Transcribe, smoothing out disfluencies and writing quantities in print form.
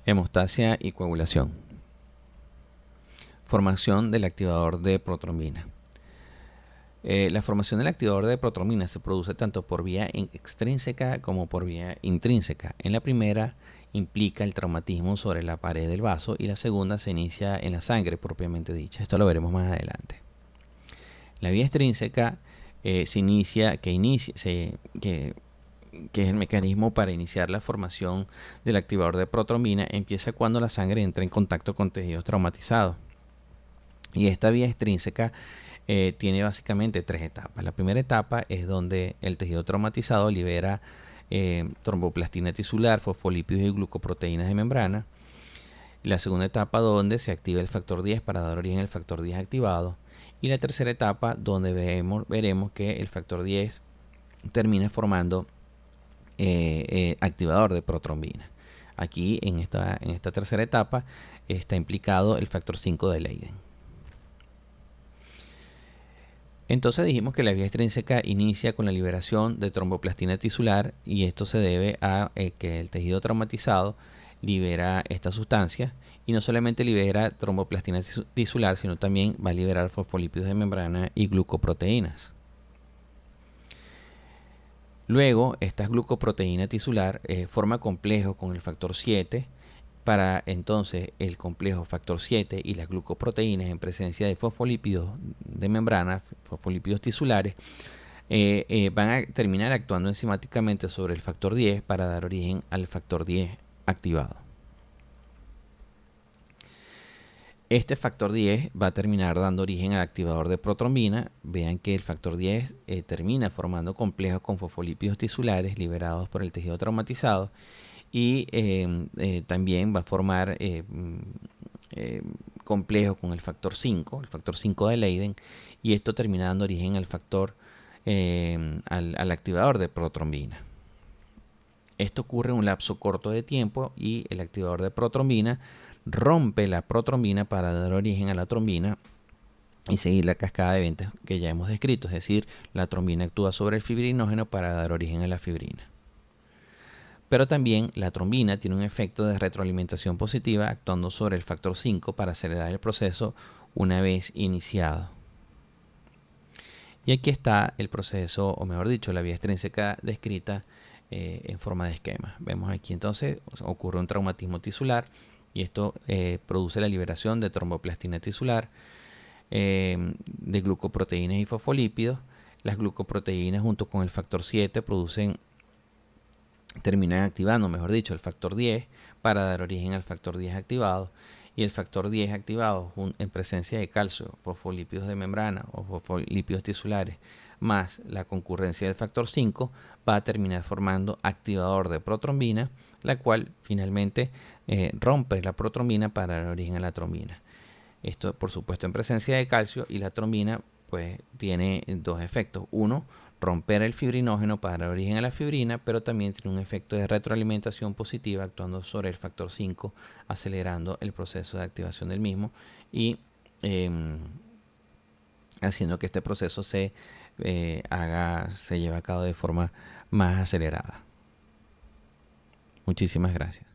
Hemostasia y coagulación. Formación del activador de protrombina. La formación del activador de protrombina se produce tanto por vía extrínseca como por vía intrínseca. En la primera implica el traumatismo sobre la pared del vaso y la segunda se inicia en la sangre propiamente dicha. Esto lo veremos más adelante. La vía extrínseca que es el mecanismo para iniciar la formación del activador de protrombina, empieza cuando la sangre entra en contacto con tejidos traumatizados. Y esta vía extrínseca tiene básicamente tres etapas. La primera etapa es donde el tejido traumatizado libera tromboplastina tisular, fosfolípidos y glucoproteínas de membrana. La segunda etapa donde se activa el factor 10 para dar origen al factor 10 activado. Y la tercera etapa donde veremos que el factor 10 termina formando activador de protrombina. Aquí en esta tercera etapa está implicado el factor 5 de Leyden. Entonces dijimos que la vía extrínseca inicia con la liberación de tromboplastina tisular y esto se debe a que el tejido traumatizado libera esta sustancia y no solamente libera tromboplastina tisular, sino también va a liberar fosfolípidos de membrana y glucoproteínas. Luego, esta glucoproteína tisular forma complejo con el factor 7 para entonces el complejo factor 7 y las glucoproteínas en presencia de fosfolípidos de membrana, fosfolípidos tisulares, van a terminar actuando enzimáticamente sobre el factor 10 para dar origen al factor 10 activado. Este factor 10 va a terminar dando origen al activador de protrombina. Vean que el factor 10 termina formando complejos con fosfolípidos tisulares liberados por el tejido traumatizado y también va a formar complejos con el factor 5 de Leyden, y esto termina dando origen al factor al activador de protrombina. Esto ocurre en un lapso corto de tiempo y el activador de protrombina rompe la protrombina para dar origen a la trombina y seguir la cascada de eventos que ya hemos descrito, es decir, la trombina actúa sobre el fibrinógeno para dar origen a la fibrina. Pero también la trombina tiene un efecto de retroalimentación positiva actuando sobre el factor 5 para acelerar el proceso una vez iniciado. Y aquí está el proceso, o mejor dicho, la vía extrínseca descrita en forma de esquema. Vemos aquí entonces ocurre un traumatismo tisular y esto produce la liberación de tromboplastina tisular, de glucoproteínas y fosfolípidos. Las glucoproteínas junto con el factor 7 terminan activando, mejor dicho, el factor 10 para dar origen al factor 10 activado. Y el factor 10 activado en presencia de calcio, fosfolípidos de membrana o fosfolípidos tisulares, más la concurrencia del factor 5, va a terminar formando activador de protrombina, la cual finalmente rompe la protrombina para dar origen a la trombina. Esto, por supuesto, en presencia de calcio, y la trombina pues tiene dos efectos. Uno, romper el fibrinógeno para dar origen a la fibrina, pero también tiene un efecto de retroalimentación positiva actuando sobre el factor 5, acelerando el proceso de activación del mismo y haciendo que este proceso se lleve a cabo de forma más acelerada. Muchísimas gracias.